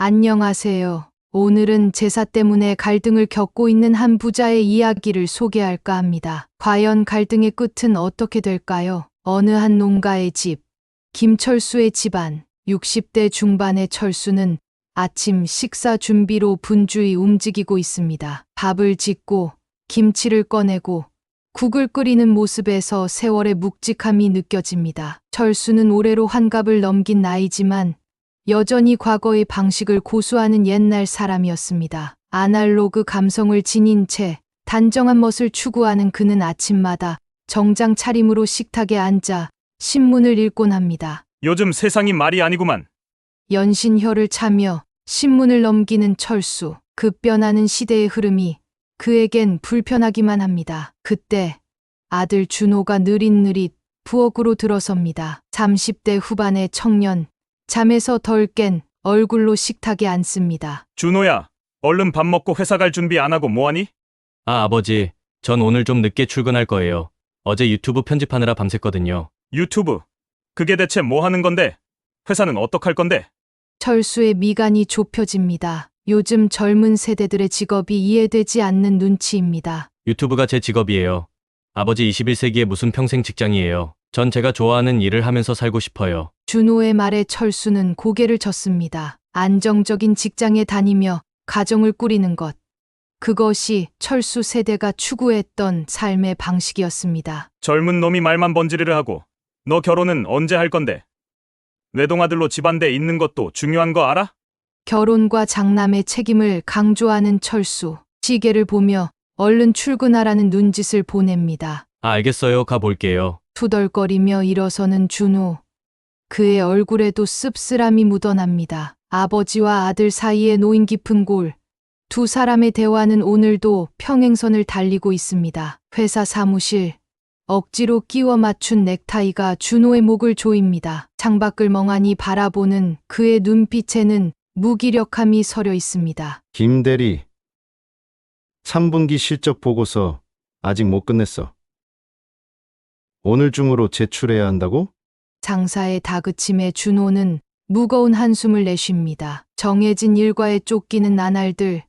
안녕하세요. 오늘은 제사 때문에 갈등을 겪고 있는 한 부자의 이야기를 소개할까 합니다. 과연 갈등의 끝은 어떻게 될까요? 어느 한 농가의 집, 김철수의 집안, 60대 중반의 철수는 아침 식사 준비로 분주히 움직이고 있습니다. 밥을 짓고 김치를 꺼내고 국을 끓이는 모습에서 세월의 묵직함이 느껴집니다. 철수는 올해로 환갑을 넘긴 나이지만 여전히 과거의 방식을 고수하는 옛날 사람이었습니다. 아날로그 감성을 지닌 채 단정한 멋을 추구하는 그는 아침마다 정장 차림으로 식탁에 앉아 신문을 읽곤 합니다. 요즘 세상이 말이 아니구만. 연신혀를 차며 신문을 넘기는 철수. 급변하는 시대의 흐름이 그에겐 불편하기만 합니다. 그때 아들 준호가 느릿느릿 부엌으로 들어섭니다. 30대 후반의 청년, 잠에서 덜 깬 얼굴로 식탁에 앉습니다. 준호야, 얼른 밥 먹고 회사 갈 준비 안 하고 뭐하니? 아버지, 전 오늘 좀 늦게 출근할 거예요. 어제 유튜브 편집하느라 밤샜거든요. 유튜브. 그게 대체 뭐 하는 건데? 회사는 어떡할 건데? 철수의 미간이 좁혀집니다. 요즘 젊은 세대들의 직업이 이해되지 않는 눈치입니다. 유튜브가 제 직업이에요. 아버지 21세기에 무슨 평생 직장이에요. 전 제가 좋아하는 일을 하면서 살고 싶어요. 준호의 말에 철수는 고개를 젓습니다. 안정적인 직장에 다니며 가정을 꾸리는 것. 그것이 철수 세대가 추구했던 삶의 방식이었습니다. 젊은 놈이 말만 번지르르 하고 너 결혼은 언제 할 건데? 외동아들로 집안대 있는 것도 중요한 거 알아? 결혼과 장남의 책임을 강조하는 철수. 시계를 보며 얼른 출근하라는 눈짓을 보냅니다. 알겠어요. 가볼게요. 투덜거리며 일어서는 준호. 그의 얼굴에도 씁쓸함이 묻어납니다. 아버지와 아들 사이에 놓인 깊은 골. 두 사람의 대화는 오늘도 평행선을 달리고 있습니다. 회사 사무실. 억지로 끼워 맞춘 넥타이가 준호의 목을 조입니다. 창밖을 멍하니 바라보는 그의 눈빛에는 무기력함이 서려 있습니다. 김 대리, 3분기 실적 보고서 아직 못 끝냈어. 오늘 중으로 제출해야 한다고? 장사의 다그침에 준호는 무거운 한숨을 내쉽니다. 정해진 일과에 쫓기는 나날들,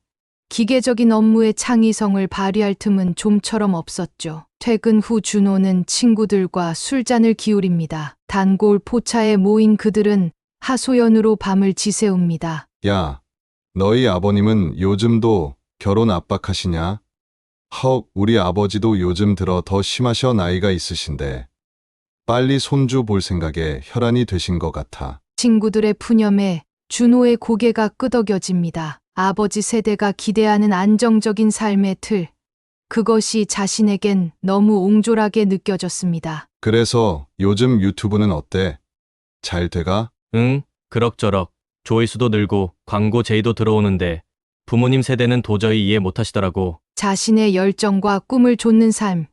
기계적인 업무의 창의성을 발휘할 틈은 좀처럼 없었죠. 퇴근 후 준호는 친구들과 술잔을 기울입니다. 단골 포차에 모인 그들은 하소연으로 밤을 지새웁니다. 야, 너희 아버님은 요즘도 결혼 압박하시냐? 헉, 우리 아버지도 요즘 들어 더 심하셔. 나이가 있으신데. 빨리 손주 볼 생각에 혈안이 되신 것 같아. 친구들의 푸념에 준호의 고개가 끄덕여집니다. 아버지 세대가 기대하는 안정적인 삶의 틀. 그것이 자신에겐 너무 옹졸하게 느껴졌습니다. 그래서 요즘 유튜브는 어때? 잘 돼가? 응, 그럭저럭. 조회수도 늘고 광고 제의도 들어오는데 부모님 세대는 도저히 이해 못하시더라고. 자신의 열정과 꿈을 좇는 삶.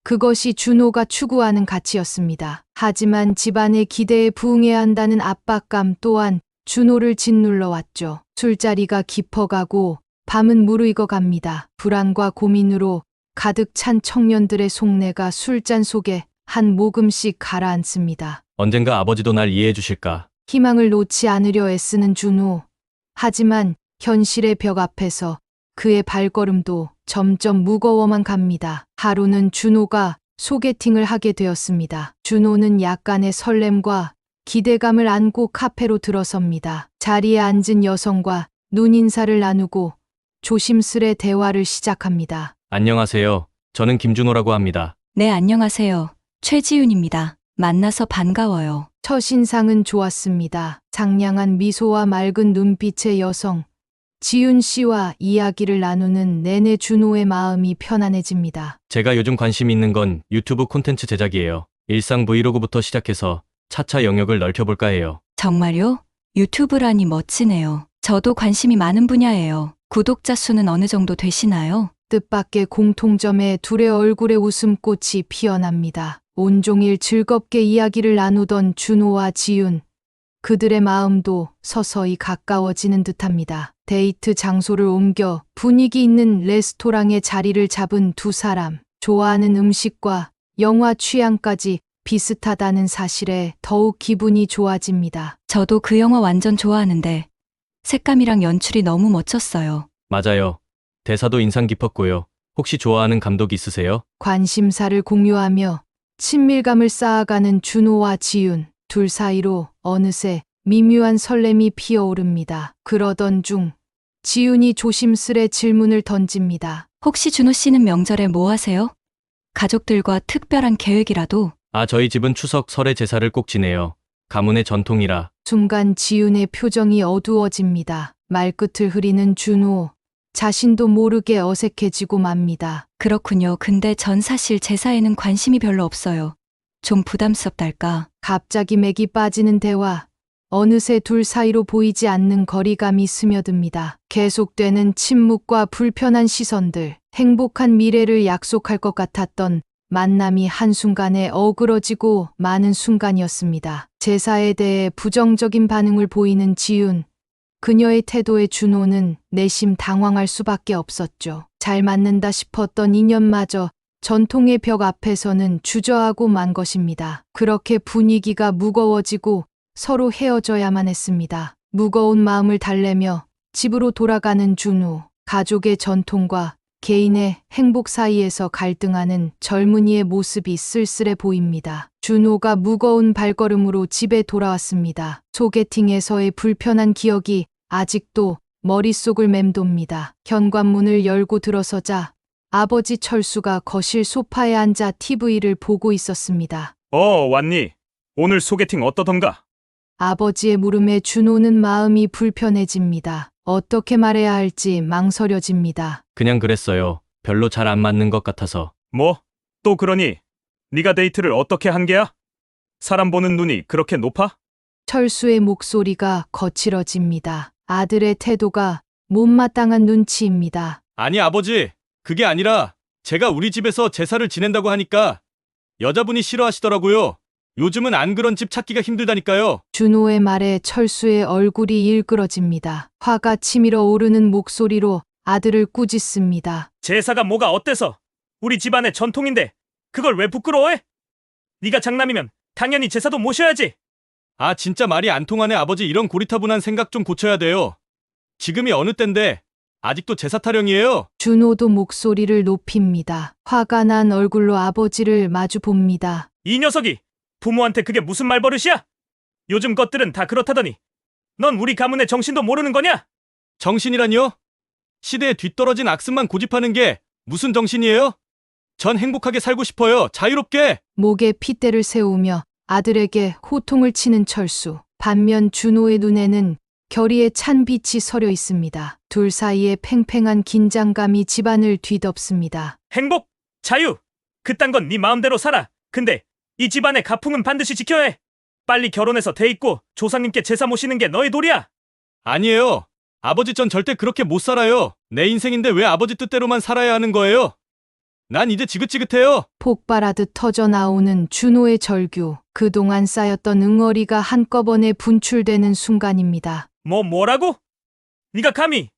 그것이 준호가 추구하는 가치였습니다. 하지만 집안의 기대에 부응해야 한다는 압박감 또한 준호를 짓눌러 왔죠. 술자리가 깊어가고 밤은 무르익어 갑니다. 불안과 고민으로 가득 찬 청년들의 속내가 술잔 속에 한 모금씩 가라앉습니다. 언젠가 아버지도 날 이해해 주실까? 희망을 놓지 않으려 애쓰는 준호. 하지만 현실의 벽 앞에서 그의 발걸음도 점점 무거워만 갑니다. 하루는 준호가 소개팅을 하게 되었습니다. 준호는 약간의 설렘과 기대감을 안고 카페로 들어섭니다. 자리에 앉은 여성과 눈인사를 나누고 조심스레 대화를 시작합니다. 안녕하세요. 저는 김준호라고 합니다. 네, 안녕하세요. 최지윤입니다. 만나서 반가워요. 첫인상은 좋았습니다. 상냥한 미소와 맑은 눈빛의 여성. 지윤 씨와 이야기를 나누는 내내 준호의 마음이 편안해집니다. 제가 요즘 관심 있는 건 유튜브 콘텐츠 제작이에요. 일상 브이로그부터 시작해서 차차 영역을 넓혀볼까 해요. 정말요? 유튜브라니 멋지네요. 저도 관심이 많은 분야예요. 구독자 수는 어느 정도 되시나요? 뜻밖의 공통점에 둘의 얼굴에 웃음꽃이 피어납니다. 온종일 즐겁게 이야기를 나누던 준호와 지윤. 그들의 마음도 서서히 가까워지는 듯합니다. 데이트 장소를 옮겨 분위기 있는 레스토랑에 자리를 잡은 두 사람. 좋아하는 음식과 영화 취향까지 비슷하다는 사실에 더욱 기분이 좋아집니다. 저도 그 영화 완전 좋아하는데 색감이랑 연출이 너무 멋졌어요. 맞아요. 대사도 인상 깊었고요. 혹시 좋아하는 감독 있으세요? 관심사를 공유하며 친밀감을 쌓아가는 준호와 지윤. 둘 사이로 어느새 미묘한 설렘이 피어오릅니다. 그러던 중 지윤이 조심스레 질문을 던집니다. 혹시 준호 씨는 명절에 뭐 하세요? 가족들과 특별한 계획이라도? 아, 저희 집은 추석 설에 제사를 꼭 지내요. 가문의 전통이라. 순간 지윤의 표정이 어두워집니다. 말끝을 흐리는 준호. 자신도 모르게 어색해지고 맙니다. 그렇군요. 근데 전 사실 제사에는 관심이 별로 없어요. 좀 부담스럽달까. 갑자기 맥이 빠지는 대화. 어느새 둘 사이로 보이지 않는 거리감이 스며듭니다. 계속되는 침묵과 불편한 시선들. 행복한 미래를 약속할 것 같았던 만남이 한순간에 어그러지고 마는 순간이었습니다. 제사에 대해 부정적인 반응을 보이는 지윤. 그녀의 태도에 준호는 내심 당황할 수밖에 없었죠. 잘 맞는다 싶었던 인연마저 전통의 벽 앞에서는 주저하고 만 것입니다. 그렇게 분위기가 무거워지고 서로 헤어져야만 했습니다. 무거운 마음을 달래며 집으로 돌아가는 준호. 가족의 전통과 개인의 행복 사이에서 갈등하는 젊은이의 모습이 쓸쓸해 보입니다. 준호가 무거운 발걸음으로 집에 돌아왔습니다. 소개팅에서의 불편한 기억이 아직도 머릿속을 맴돕니다. 현관문을 열고 들어서자 아버지 철수가 거실 소파에 앉아 TV를 보고 있었습니다. 왔니? 오늘 소개팅 어떠던가? 아버지의 물음에 준호는 마음이 불편해집니다. 어떻게 말해야 할지 망설여집니다. 그냥 그랬어요. 별로 잘 안 맞는 것 같아서. 뭐? 또 그러니? 네가 데이트를 어떻게 한 게야? 사람 보는 눈이 그렇게 높아? 철수의 목소리가 거칠어집니다. 아들의 태도가 못마땅한 눈치입니다. 아니, 아버지. 그게 아니라 제가 우리 집에서 제사를 지낸다고 하니까 여자분이 싫어하시더라고요. 요즘은 안 그런 집 찾기가 힘들다니까요. 준호의 말에 철수의 얼굴이 일그러집니다. 화가 치밀어 오르는 목소리로 아들을 꾸짖습니다. 제사가 뭐가 어때서? 우리 집안의 전통인데 그걸 왜 부끄러워해? 네가 장남이면 당연히 제사도 모셔야지. 아, 진짜 말이 안 통하네. 아버지, 이런 고리타분한 생각 좀 고쳐야 돼요. 지금이 어느 때인데 아직도 제사 타령이에요. 준호도 목소리를 높입니다. 화가 난 얼굴로 아버지를 마주 봅니다. 이 녀석이 부모한테 그게 무슨 말버릇이야? 요즘 것들은 다 그렇다더니 넌 우리 가문의 정신도 모르는 거냐? 정신이라니요? 시대에 뒤떨어진 악습만 고집하는 게 무슨 정신이에요? 전 행복하게 살고 싶어요. 자유롭게. 목에 핏대를 세우며 아들에게 호통을 치는 철수. 반면 준호의 눈에는 결의에 찬 빛이 서려 있습니다. 둘 사이에 팽팽한 긴장감이 집안을 뒤덮습니다. 행복, 자유, 그딴 건 네 마음대로 살아. 근데 이 집안의 가풍은 반드시 지켜야 해. 빨리 결혼해서 돼 있고 조상님께 제사 모시는 게 너의 도리야. 아니에요. 아버지, 전 절대 그렇게 못 살아요. 내 인생인데 왜 아버지 뜻대로만 살아야 하는 거예요? 난 이제 지긋지긋해요. 폭발하듯 터져 나오는 준호의 절규. 그동안 쌓였던 응어리가 한꺼번에 분출되는 순간입니다. 뭐라고? 네가 감히?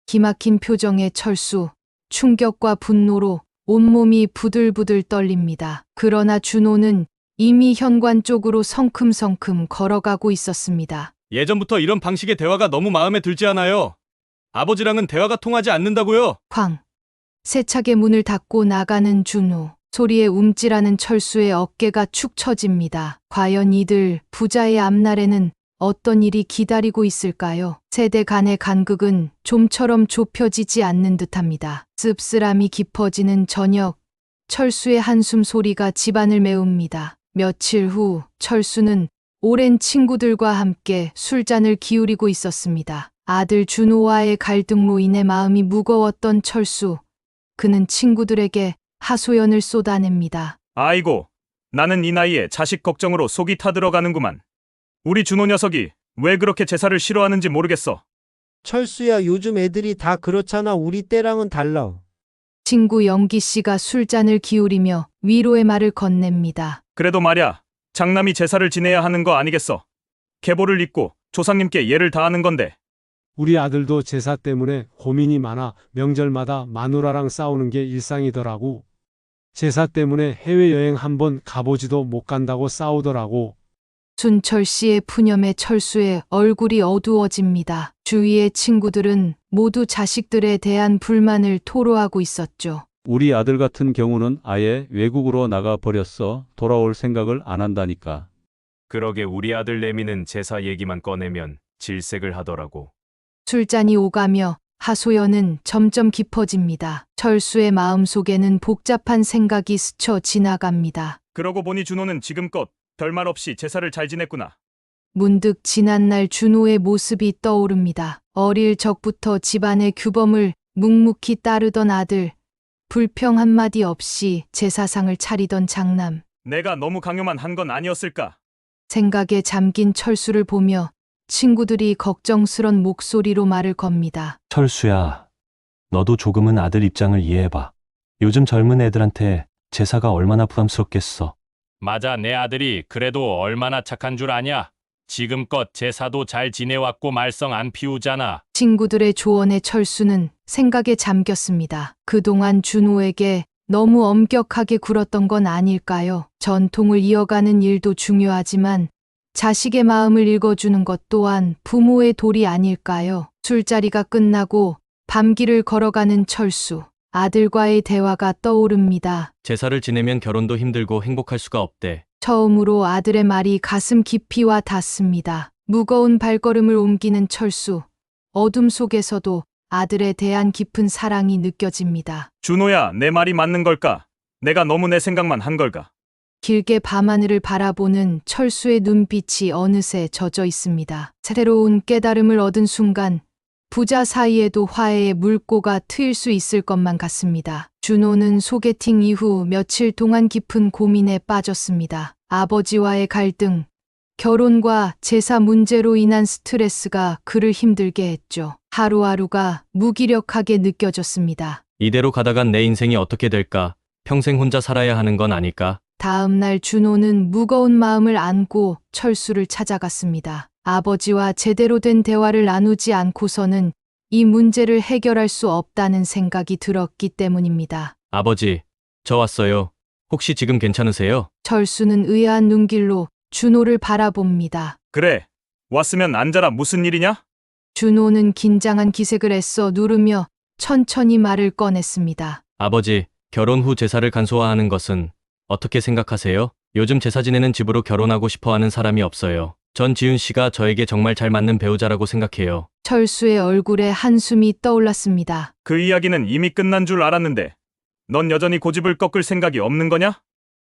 기막힌 표정의 철수. 충격과 분노로 온몸이 부들부들 떨립니다. 그러나 준호는 이미 현관 쪽으로 성큼성큼 걸어가고 있었습니다. 예전부터 이런 방식의 대화가 너무 마음에 들지 않아요. 아버지랑은 대화가 통하지 않는다고요. 쾅. 세차게 문을 닫고 나가는 준호. 소리에 움찔하는 철수의 어깨가 축 처집니다. 과연 이들 부자의 앞날에는 어떤 일이 기다리고 있을까요? 세대 간의 간극은 좀처럼 좁혀지지 않는 듯합니다. 씁쓸함이 깊어지는 저녁. 철수의 한숨 소리가 집안을 메웁니다. 며칠 후 철수는 오랜 친구들과 함께 술잔을 기울이고 있었습니다. 아들 준호와의 갈등로 인해 마음이 무거웠던 철수. 그는 친구들에게 하소연을 쏟아냅니다. 아이고, 나는 이 나이에 자식 걱정으로 속이 타들어가는구만. 우리 준호 녀석이 왜 그렇게 제사를 싫어하는지 모르겠어. 철수야, 요즘 애들이 다 그렇잖아. 우리 때랑은 달라. 친구 영기 씨가 술잔을 기울이며 위로의 말을 건넵니다. 그래도 말야, 장남이 제사를 지내야 하는 거 아니겠어? 계보를 잇고 조상님께 예를 다하는 건데. 우리 아들도 제사 때문에 고민이 많아 명절마다 마누라랑 싸우는 게 일상이더라고. 제사 때문에 해외여행 한번 가보지도 못 간다고 싸우더라고. 순철 씨의 푸념에 철수의 얼굴이 어두워집니다. 주위의 친구들은 모두 자식들에 대한 불만을 토로하고 있었죠. 우리 아들 같은 경우는 아예 외국으로 나가 버렸어. 돌아올 생각을 안 한다니까. 그러게 우리 아들 내미는 제사 얘기만 꺼내면 질색을 하더라고. 술잔이 오가며 하소연은 점점 깊어집니다. 철수의 마음속에는 복잡한 생각이 스쳐 지나갑니다. 그러고 보니 준호는 지금껏 별말 없이 제사를 잘 지냈구나. 문득 지난날 준호의 모습이 떠오릅니다. 어릴 적부터 집안의 규범을 묵묵히 따르던 아들, 불평 한마디 없이 제사상을 차리던 장남. 내가 너무 강요만 한 건 아니었을까? 생각에 잠긴 철수를 보며 친구들이 걱정스런 목소리로 말을 겁니다. 철수야, 너도 조금은 아들 입장을 이해해봐. 요즘 젊은 애들한테 제사가 얼마나 부담스럽겠어. 맞아, 내 아들이 그래도 얼마나 착한 줄 아냐? 지금껏 제사도 잘 지내왔고 말썽 안 피우잖아. 친구들의 조언에 철수는 생각에 잠겼습니다. 그동안 준호에게 너무 엄격하게 굴었던 건 아닐까요? 전통을 이어가는 일도 중요하지만 자식의 마음을 읽어주는 것 또한 부모의 도리 아닐까요? 술자리가 끝나고 밤길을 걸어가는 철수. 아들과의 대화가 떠오릅니다. 제사를 지내면 결혼도 힘들고 행복할 수가 없대. 처음으로 아들의 말이 가슴 깊이 와 닿습니다. 무거운 발걸음을 옮기는 철수. 어둠 속에서도 아들에 대한 깊은 사랑이 느껴집니다. 준호야, 내 말이 맞는 걸까? 내가 너무 내 생각만 한 걸까? 길게 밤하늘을 바라보는 철수의 눈빛이 어느새 젖어 있습니다. 새로운 깨달음을 얻은 순간 부자 사이에도 화해의 물꼬가 트일 수 있을 것만 같습니다. 준호는 소개팅 이후 며칠 동안 깊은 고민에 빠졌습니다. 아버지와의 갈등, 결혼과 제사 문제로 인한 스트레스가 그를 힘들게 했죠. 하루하루가 무기력하게 느껴졌습니다. 이대로 가다간 내 인생이 어떻게 될까? 평생 혼자 살아야 하는 건 아닐까? 다음 날 준호는 무거운 마음을 안고 철수를 찾아갔습니다. 아버지와 제대로 된 대화를 나누지 않고서는 이 문제를 해결할 수 없다는 생각이 들었기 때문입니다. 아버지, 저 왔어요. 혹시 지금 괜찮으세요? 철수는 의아한 눈길로 준호를 바라봅니다. 그래, 왔으면 앉아라. 무슨 일이냐? 준호는 긴장한 기색을 애써 누르며 천천히 말을 꺼냈습니다. 아버지, 결혼 후 제사를 간소화하는 것은 어떻게 생각하세요? 요즘 제사 지내는 집으로 결혼하고 싶어 하는 사람이 없어요. 전 지윤 씨가 저에게 정말 잘 맞는 배우자라고 생각해요. 철수의 얼굴에 한숨이 떠올랐습니다. 그 이야기는 이미 끝난 줄 알았는데 넌 여전히 고집을 꺾을 생각이 없는 거냐?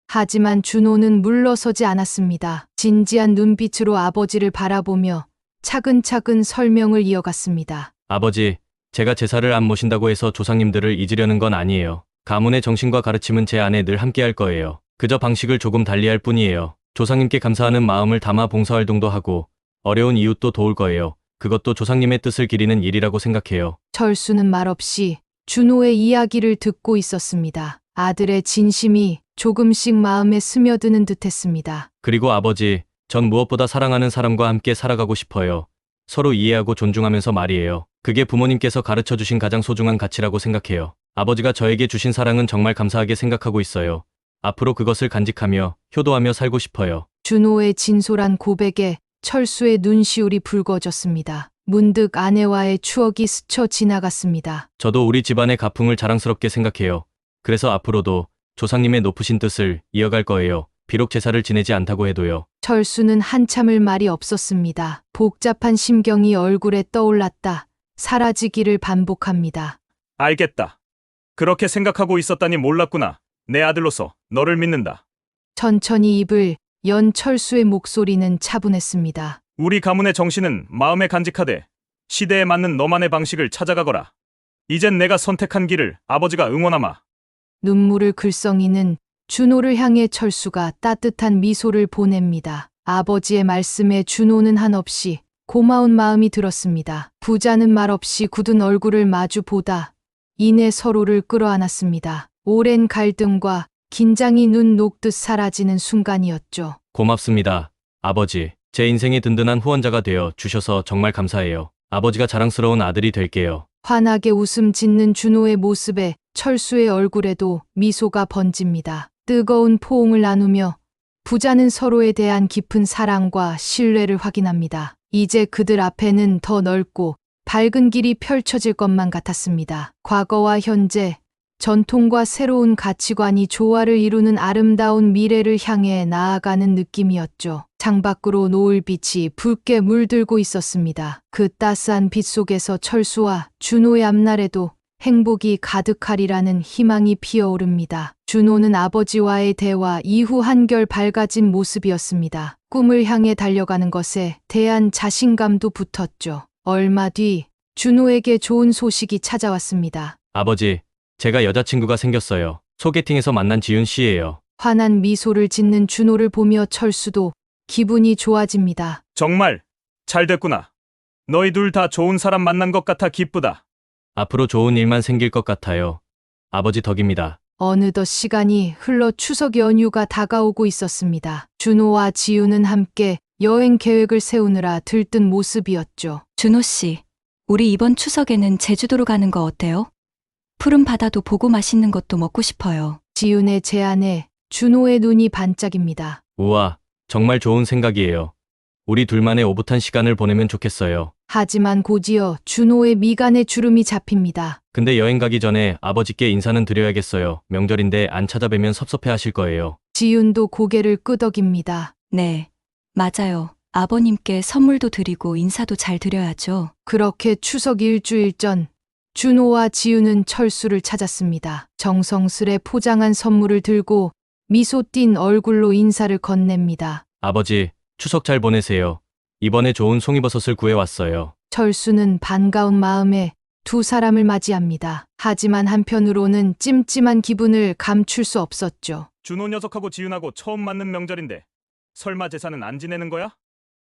하지만 준호는 물러서지 않았습니다. 진지한 눈빛으로 아버지를 바라보며 차근차근 설명을 이어갔습니다. 아버지, 제가 제사를 안 모신다고 해서 조상님들을 잊으려는 건 아니에요. 가문의 정신과 가르침은 제 안에 늘 함께할 거예요. 그저 방식을 조금 달리할 뿐이에요. 조상님께 감사하는 마음을 담아 봉사활동도 하고 어려운 이웃도 도울 거예요. 그것도 조상님의 뜻을 기리는 일이라고 생각해요. 철수는 말없이 준호의 이야기를 듣고 있었습니다. 아들의 진심이 조금씩 마음에 스며드는 듯했습니다. 그리고 아버지, 전 무엇보다 사랑하는 사람과 함께 살아가고 싶어요. 서로 이해하고 존중하면서 말이에요. 그게 부모님께서 가르쳐 주신 가장 소중한 가치라고 생각해요. 아버지가 저에게 주신 사랑은 정말 감사하게 생각하고 있어요. 앞으로 그것을 간직하며 효도하며 살고 싶어요. 준호의 진솔한 고백에 철수의 눈시울이 붉어졌습니다. 문득 아내와의 추억이 스쳐 지나갔습니다. 저도 우리 집안의 가풍을 자랑스럽게 생각해요. 그래서 앞으로도 조상님의 높으신 뜻을 이어갈 거예요. 비록 제사를 지내지 않다고 해도요. 철수는 한참을 말이 없었습니다. 복잡한 심경이 얼굴에 떠올랐다 사라지기를 반복합니다. 알겠다. 그렇게 생각하고 있었다니 몰랐구나. 내 아들로서 너를 믿는다. 천천히 입을 연 철수의 목소리는 차분했습니다. 우리 가문의 정신은 마음에 간직하되 시대에 맞는 너만의 방식을 찾아가거라. 이젠 내가 선택한 길을 아버지가 응원하마. 눈물을 글썽이는 준호를 향해 철수가 따뜻한 미소를 보냅니다. 아버지의 말씀에 준호는 한없이 고마운 마음이 들었습니다. 부자는 말없이 굳은 얼굴을 마주 보다 이내 서로를 끌어안았습니다. 오랜 갈등과 긴장이 눈 녹듯 사라지는 순간이었죠. 고맙습니다, 아버지. 제 인생의 든든한 후원자가 되어 주셔서 정말 감사해요. 아버지가 자랑스러운 아들이 될게요. 환하게 웃음 짓는 준호의 모습에 철수의 얼굴에도 미소가 번집니다. 뜨거운 포옹을 나누며 부자는 서로에 대한 깊은 사랑과 신뢰를 확인합니다. 이제 그들 앞에는 더 넓고 밝은 길이 펼쳐질 것만 같았습니다. 과거와 현재, 전통과 새로운 가치관이 조화를 이루는 아름다운 미래를 향해 나아가는 느낌이었죠. 창밖으로 노을빛이 붉게 물들고 있었습니다. 그 따스한 빛 속에서 철수와 준호의 앞날에도 행복이 가득하리라는 희망이 피어오릅니다. 준호는 아버지와의 대화 이후 한결 밝아진 모습이었습니다. 꿈을 향해 달려가는 것에 대한 자신감도 붙었죠. 얼마 뒤 준호에게 좋은 소식이 찾아왔습니다. 아버지, 제가 여자친구가 생겼어요. 소개팅에서 만난 지윤 씨예요. 환한 미소를 짓는 준호를 보며 철수도 기분이 좋아집니다. 정말 잘 됐구나. 너희 둘 다 좋은 사람 만난 것 같아 기쁘다. 앞으로 좋은 일만 생길 것 같아요. 아버지 덕입니다. 어느덧 시간이 흘러 추석 연휴가 다가오고 있었습니다. 준호와 지우는 함께 여행 계획을 세우느라 들뜬 모습이었죠. 준호 씨, 우리 이번 추석에는 제주도로 가는 거 어때요? 푸른 바다도 보고 맛있는 것도 먹고 싶어요. 지윤의 제안에 준호의 눈이 반짝입니다. 우와, 정말 좋은 생각이에요. 우리 둘만의 오붓한 시간을 보내면 좋겠어요. 하지만 곧이어 준호의 미간에 주름이 잡힙니다. 근데 여행 가기 전에 아버지께 인사는 드려야겠어요. 명절인데 안 찾아뵈면 섭섭해 하실 거예요. 지윤도 고개를 끄덕입니다. 네, 맞아요. 아버님께 선물도 드리고 인사도 잘 드려야죠. 그렇게 추석 일주일 전 준호와 지윤은 철수를 찾았습니다. 정성스레 포장한 선물을 들고 미소 띤 얼굴로 인사를 건넵니다. 아버지, 추석 잘 보내세요. 이번에 좋은 송이버섯을 구해왔어요. 철수는 반가운 마음에 두 사람을 맞이합니다. 하지만 한편으로는 찜찜한 기분을 감출 수 없었죠. 준호 녀석하고 지윤하고 처음 맞는 명절인데 설마 제사는 안 지내는 거야?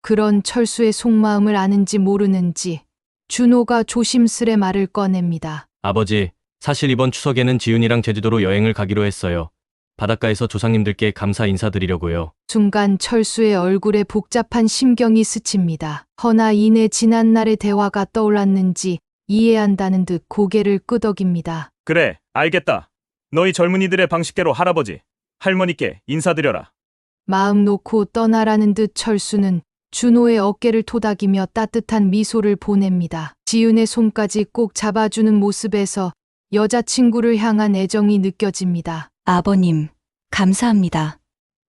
그런 철수의 속마음을 아는지 모르는지 준호가 조심스레 말을 꺼냅니다. 아버지, 사실 이번 추석에는 지윤이랑 제주도로 여행을 가기로 했어요. 바닷가에서 조상님들께 감사 인사드리려고요. 순간 철수의 얼굴에 복잡한 심경이 스칩니다. 허나 이내 지난날의 대화가 떠올랐는지 이해한다는 듯 고개를 끄덕입니다. 그래, 알겠다. 너희 젊은이들의 방식대로 할아버지, 할머니께 인사드려라. 마음 놓고 떠나라는 듯 철수는 준호의 어깨를 토닥이며 따뜻한 미소를 보냅니다. 지윤의 손까지 꼭 잡아주는 모습에서 여자친구를 향한 애정이 느껴집니다. 아버님, 감사합니다.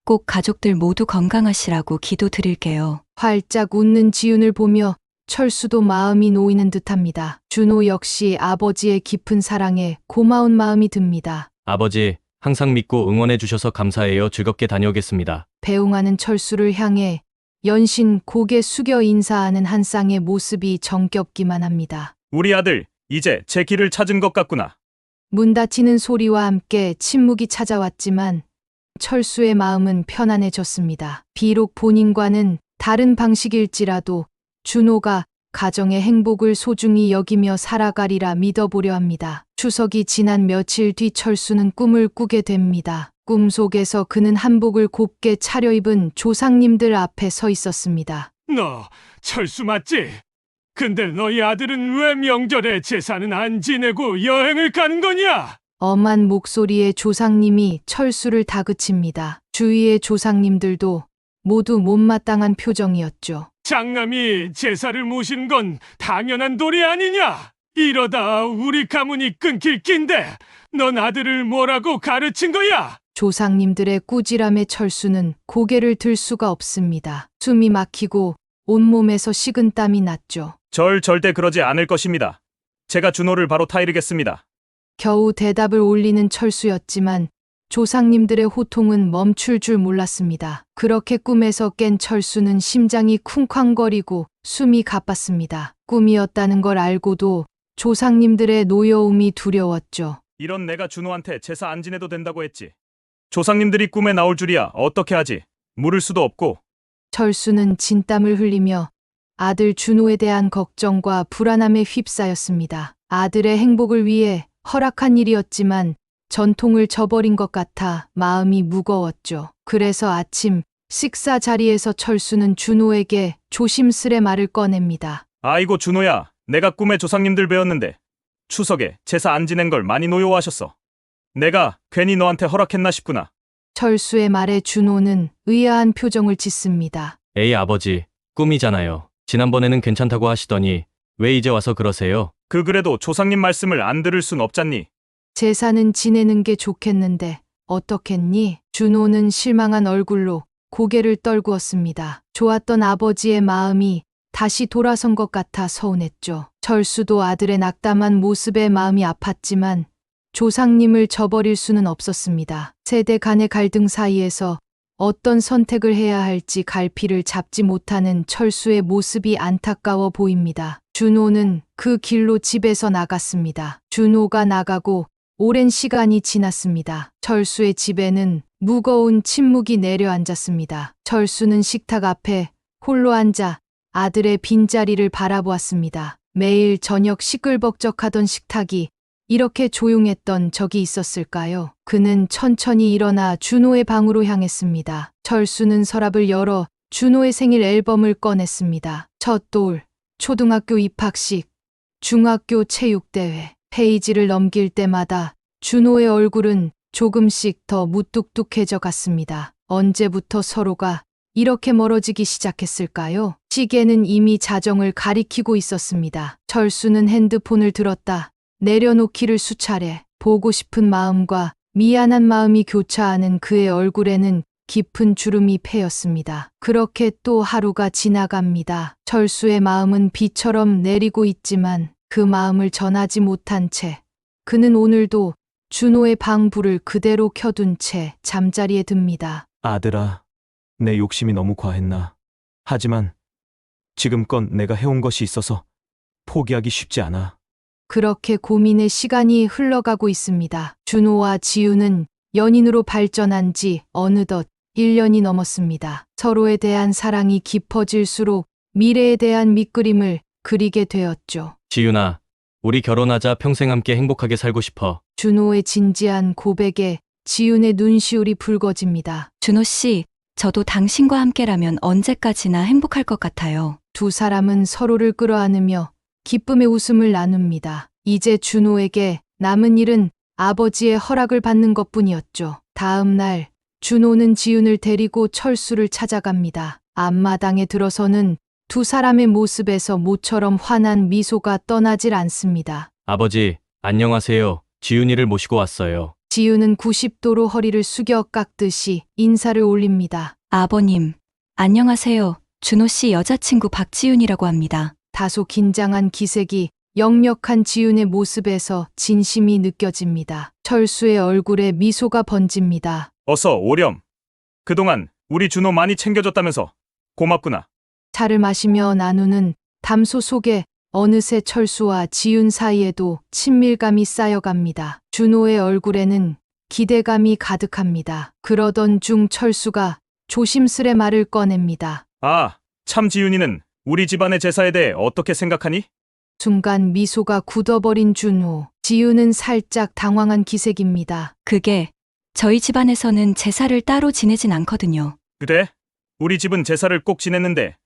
꼭 가족들 모두 건강하시라고 기도드릴게요. 활짝 웃는 지윤을 보며 철수도 마음이 놓이는 듯합니다. 준호 역시 아버지의 깊은 사랑에 고마운 마음이 듭니다. 아버지, 항상 믿고 응원해 주셔서 감사해요. 즐겁게 다녀오겠습니다. 배웅하는 철수를 향해 연신 고개 숙여 인사하는 한 쌍의 모습이 정겹기만 합니다. 우리 아들, 이제 제 길을 찾은 것 같구나. 문 닫히는 소리와 함께 침묵이 찾아왔지만 철수의 마음은 편안해졌습니다. 비록 본인과는 다른 방식일지라도 준호가 가정의 행복을 소중히 여기며 살아가리라 믿어보려 합니다. 추석이 지난 며칠 뒤 철수는 꿈을 꾸게 됩니다. 꿈속에서 그는 한복을 곱게 차려입은 조상님들 앞에 서 있었습니다. 너 철수 맞지? 근데 너희 아들은 왜 명절에 제사는 안 지내고 여행을 가는 거냐? 엄한 목소리의 조상님이 철수를 다그칩니다. 주위의 조상님들도 모두 못마땅한 표정이었죠. 장남이 제사를 모시는 건 당연한 도리 아니냐? 이러다 우리 가문이 끊길 낀데 넌 아들을 뭐라고 가르친 거야? 조상님들의 꾸지람에 철수는 고개를 들 수가 없습니다. 숨이 막히고 온몸에서 식은땀이 났죠. 절대 그러지 않을 것입니다. 제가 준호를 바로 타이르겠습니다. 겨우 대답을 올리는 철수였지만 조상님들의 호통은 멈출 줄 몰랐습니다. 그렇게 꿈에서 깬 철수는 심장이 쿵쾅거리고 숨이 가빴습니다. 꿈이었다는 걸 알고도 조상님들의 노여움이 두려웠죠. 이런 내가 준호한테 제사 안 지내도 된다고 했지. 조상님들이 꿈에 나올 줄이야 어떻게 하지. 물을 수도 없고. 철수는 진땀을 흘리며 아들 준호에 대한 걱정과 불안함에 휩싸였습니다. 아들의 행복을 위해 허락한 일이었지만 전통을 저버린 것 같아 마음이 무거웠죠. 그래서 아침 식사 자리에서 철수는 준호에게 조심스레 말을 꺼냅니다. 아이고 준호야, 내가 꿈에 조상님들 배웠는데 추석에 제사 안 지낸 걸 많이 노여워하셨어. 내가 괜히 너한테 허락했나 싶구나. 철수의 말에 준호는 의아한 표정을 짓습니다. 에이 아버지, 꿈이잖아요. 지난번에는 괜찮다고 하시더니 왜 이제 와서 그러세요? 그래도 조상님 말씀을 안 들을 순 없잖니. 제사는 지내는 게 좋겠는데 어떻겠니? 준호는 실망한 얼굴로 고개를 떨구었습니다. 좋았던 아버지의 마음이 다시 돌아선 것 같아 서운했죠. 철수도 아들의 낙담한 모습에 마음이 아팠지만 조상님을 저버릴 수는 없었습니다. 세대 간의 갈등 사이에서 어떤 선택을 해야 할지 갈피를 잡지 못하는 철수의 모습이 안타까워 보입니다. 준호는 그 길로 집에서 나갔습니다. 준호가 나가고 오랜 시간이 지났습니다. 철수의 집에는 무거운 침묵이 내려앉았습니다. 철수는 식탁 앞에 홀로 앉아 아들의 빈자리를 바라보았습니다. 매일 저녁 시끌벅적하던 식탁이 이렇게 조용했던 적이 있었을까요? 그는 천천히 일어나 준호의 방으로 향했습니다. 철수는 서랍을 열어 준호의 생일 앨범을 꺼냈습니다. 첫 돌, 초등학교 입학식, 중학교 체육대회. 페이지를 넘길 때마다 준호의 얼굴은 조금씩 더 무뚝뚝해져 갔습니다. 언제부터 서로가 이렇게 멀어지기 시작했을까요? 시계는 이미 자정을 가리키고 있었습니다. 철수는 핸드폰을 들었다 내려놓기를 수차례. 보고 싶은 마음과 미안한 마음이 교차하는 그의 얼굴에는 깊은 주름이 패였습니다. 그렇게 또 하루가 지나갑니다. 철수의 마음은 비처럼 내리고 있지만 그 마음을 전하지 못한 채 그는 오늘도 준호의 방 불을 그대로 켜둔 채 잠자리에 듭니다. 아들아, 내 욕심이 너무 과했나. 하지만 지금껏 내가 해온 것이 있어서 포기하기 쉽지 않아. 그렇게 고민의 시간이 흘러가고 있습니다. 준호와 지우는 연인으로 발전한 지 어느덧 1년이 넘었습니다. 서로에 대한 사랑이 깊어질수록 미래에 대한 밑그림을 그리게 되었죠. 지윤아, 우리 결혼하자. 평생 함께 행복하게 살고 싶어. 준호의 진지한 고백에 지윤의 눈시울이 붉어집니다. 준호 씨, 저도 당신과 함께라면 언제까지나 행복할 것 같아요. 두 사람은 서로를 끌어안으며 기쁨의 웃음을 나눕니다. 이제 준호에게 남은 일은 아버지의 허락을 받는 것뿐이었죠. 다음 날 준호는 지윤을 데리고 철수를 찾아갑니다. 앞마당에 들어서는 두 사람의 모습에서 모처럼 환한 미소가 떠나질 않습니다. 아버지, 안녕하세요. 지윤이를 모시고 왔어요. 지윤은 90도로 허리를 숙여 깎듯이 인사를 올립니다. 아버님, 안녕하세요. 준호 씨 여자친구 박지윤이라고 합니다. 다소 긴장한 기색이 역력한 지윤의 모습에서 진심이 느껴집니다. 철수의 얼굴에 미소가 번집니다. 어서 오렴. 그동안 우리 준호 많이 챙겨줬다면서 고맙구나. 차를 마시며 나누는 담소 속에 어느새 철수와 지윤 사이에도 친밀감이 쌓여갑니다. 준호의 얼굴에는 기대감이 가득합니다. 그러던 중 철수가 조심스레 말을 꺼냅니다. 아, 참 지윤이는 우리 집안의 제사에 대해 어떻게 생각하니? 순간 미소가 굳어버린 준호. 지윤은 살짝 당황한 기색입니다. 그게 저희 집안에서는 제사를 따로 지내진 않거든요. 그래? 우리 집은 제사를 꼭 지냈는데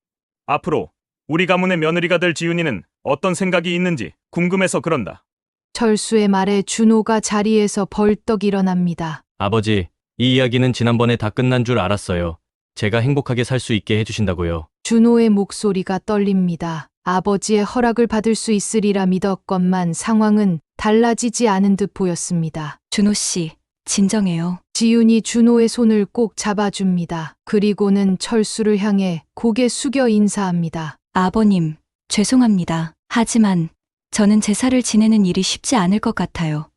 앞으로 우리 가문의 며느리가 될 지윤이는 어떤 생각이 있는지 궁금해서 그런다. 철수의 말에 준호가 자리에서 벌떡 일어납니다. 아버지, 이 이야기는 지난번에 다 끝난 줄 알았어요. 제가 행복하게 살 수 있게 해주신다고요. 준호의 목소리가 떨립니다. 아버지의 허락을 받을 수 있으리라 믿었건만 상황은 달라지지 않은 듯 보였습니다. 준호 씨, 진정해요. 지윤이 준호의 손을 꼭 잡아줍니다. 그리고는 철수를 향해 고개 숙여 인사합니다. 아버님, 죄송합니다. 하지만 저는 제사를 지내는 일이 쉽지 않을 것 같아요.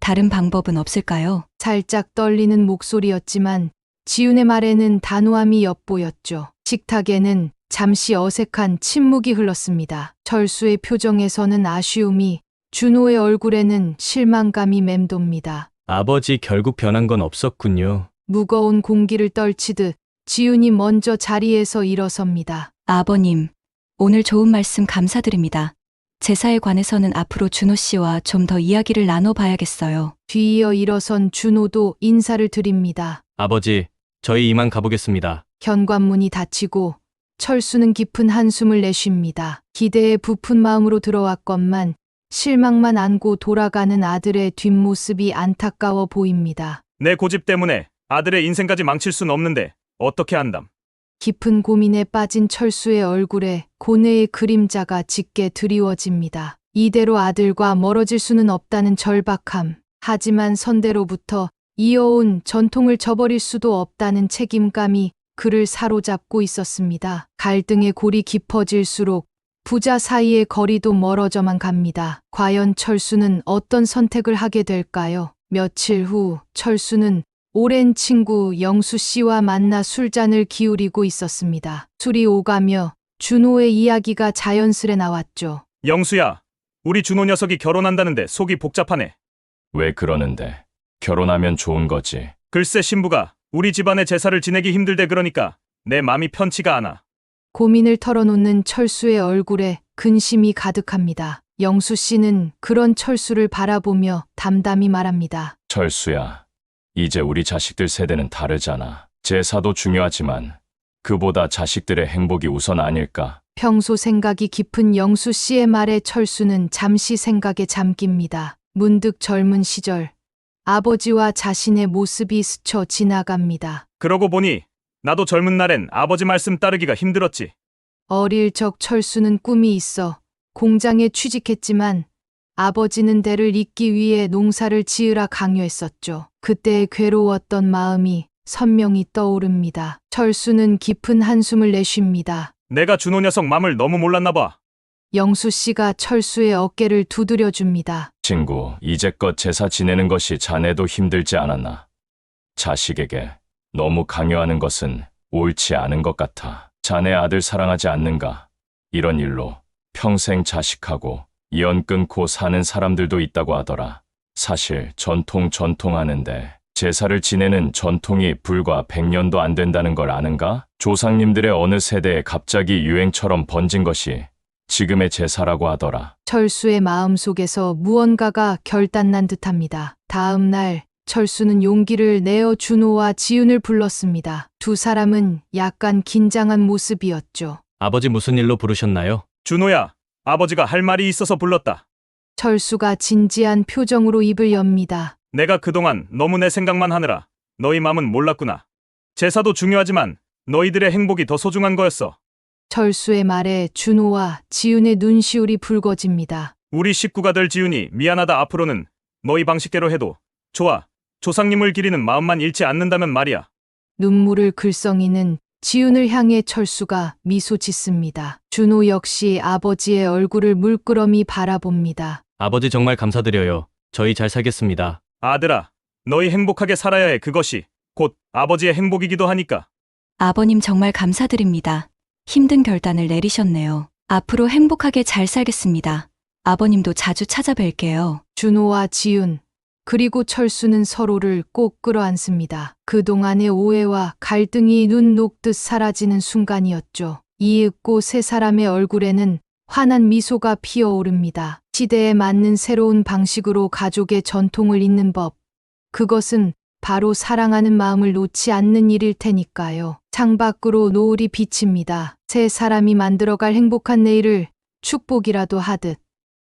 다른 방법은 없을까요? 살짝 떨리는 목소리였지만 지윤의 말에는 단호함이 엿보였죠. 식탁에는 잠시 어색한 침묵이 흘렀습니다. 철수의 표정에서는 아쉬움이, 준호의 얼굴에는 실망감이 맴돕니다. 아버지, 결국 변한 건 없었군요. 무거운 공기를 떨치듯 지윤이 먼저 자리에서 일어섭니다. 아버님, 오늘 좋은 말씀 감사드립니다. 제사에 관해서는 앞으로 준호 씨와 좀 더 이야기를 나눠봐야겠어요. 뒤이어 일어선 준호도 인사를 드립니다. 아버지, 저희 이만 가보겠습니다. 현관문이 닫히고 철수는 깊은 한숨을 내쉽니다. 기대에 부푼 마음으로 들어왔건만 실망만 안고 돌아가는 아들의 뒷모습이 안타까워 보입니다. 내 고집 때문에 아들의 인생까지 망칠 순 없는데 어떻게 한담. 깊은 고민에 빠진 철수의 얼굴에 고뇌의 그림자가 짙게 드리워집니다. 이대로 아들과 멀어질 수는 없다는 절박함, 하지만 선대로부터 이어온 전통을 저버릴 수도 없다는 책임감이 그를 사로잡고 있었습니다. 갈등의 골이 깊어질수록 부자 사이의 거리도 멀어져만 갑니다. 과연 철수는 어떤 선택을 하게 될까요? 며칠 후 철수는 오랜 친구 영수 씨와 만나 술잔을 기울이고 있었습니다. 술이 오가며 준호의 이야기가 자연스레 나왔죠. 영수야, 우리 준호 녀석이 결혼한다는데 속이 복잡하네. 왜 그러는데? 결혼하면 좋은 거지. 글쎄 신부가 우리 집안의 제사를 지내기 힘들대 그러니까 내 맘이 편치가 않아. 고민을 털어놓는 철수의 얼굴에 근심이 가득합니다. 영수 씨는 그런 철수를 바라보며 담담히 말합니다. 철수야, 이제 우리 자식들 세대는 다르잖아. 제사도 중요하지만 그보다 자식들의 행복이 우선 아닐까? 평소 생각이 깊은 영수 씨의 말에 철수는 잠시 생각에 잠깁니다. 문득 젊은 시절 아버지와 자신의 모습이 스쳐 지나갑니다. 그러고 보니 나도 젊은 날엔 아버지 말씀 따르기가 힘들었지. 어릴 적 철수는 꿈이 있어 공장에 취직했지만 아버지는 대를 잇기 위해 농사를 지으라 강요했었죠. 그때의 괴로웠던 마음이 선명히 떠오릅니다. 철수는 깊은 한숨을 내쉽니다. 내가 준호 녀석 맘을 너무 몰랐나 봐. 영수 씨가 철수의 어깨를 두드려 줍니다. 친구, 이제껏 제사 지내는 것이 자네도 힘들지 않았나? 자식에게 너무 강요하는 것은 옳지 않은 것 같아. 자네 아들 사랑하지 않는가? 이런 일로 평생 자식하고 연 끊고 사는 사람들도 있다고 하더라. 사실 전통하는데 제사를 지내는 전통이 불과 100년도 안 된다는 걸 아는가? 조상님들의 어느 세대에 갑자기 유행처럼 번진 것이 지금의 제사라고 하더라. 철수의 마음속에서 무언가가 결단난 듯합니다. 다음 날 철수는 용기를 내어 준호와 지윤을 불렀습니다. 두 사람은 약간 긴장한 모습이었죠. 아버지 무슨 일로 부르셨나요? 준호야, 아버지가 할 말이 있어서 불렀다. 철수가 진지한 표정으로 입을 엽니다. 내가 그동안 너무 내 생각만 하느라 너희 맘은 몰랐구나. 제사도 중요하지만 너희들의 행복이 더 소중한 거였어. 철수의 말에 준호와 지윤의 눈시울이 붉어집니다. 우리 식구가 될 지윤이 미안하다. 앞으로는 너희 방식대로 해도 좋아. 조상님을 기리는 마음만 잃지 않는다면 말이야. 눈물을 글썽이는 지윤을 향해 철수가 미소 짓습니다. 준호 역시 아버지의 얼굴을 물끄러미 바라봅니다. 아버지 정말 감사드려요. 저희 잘 살겠습니다. 아들아, 너희 행복하게 살아야 해. 그것이 곧 아버지의 행복이기도 하니까. 아버님 정말 감사드립니다. 힘든 결단을 내리셨네요. 앞으로 행복하게 잘 살겠습니다. 아버님도 자주 찾아뵐게요. 준호와 지윤, 그리고 철수는 서로를 꼭 끌어안습니다. 그동안의 오해와 갈등이 눈 녹듯 사라지는 순간이었죠. 이윽고 세 사람의 얼굴에는 환한 미소가 피어오릅니다. 시대에 맞는 새로운 방식으로 가족의 전통을 잇는 법. 그것은 바로 사랑하는 마음을 놓지 않는 일일 테니까요. 창밖으로 노을이 비칩니다. 세 사람이 만들어갈 행복한 내일을 축복이라도 하듯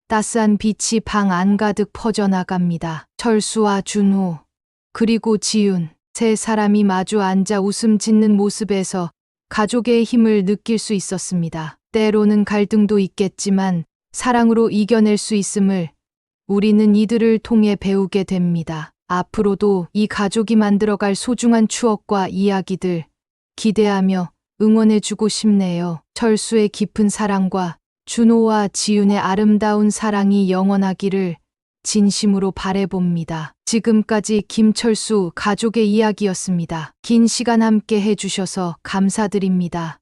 따스한 빛이 방 안 가득 퍼져나갑니다. 철수와 준호, 그리고 지윤, 세 사람이 마주 앉아 웃음 짓는 모습에서 가족의 힘을 느낄 수 있었습니다. 때로는 갈등도 있겠지만 사랑으로 이겨낼 수 있음을 우리는 이들을 통해 배우게 됩니다. 앞으로도 이 가족이 만들어갈 소중한 추억과 이야기들 기대하며 응원해주고 싶네요. 철수의 깊은 사랑과 준호와 지윤의 아름다운 사랑이 영원하기를 진심으로 바라봅니다. 지금까지 김철수 가족의 이야기였습니다. 긴 시간 함께 해주셔서 감사드립니다.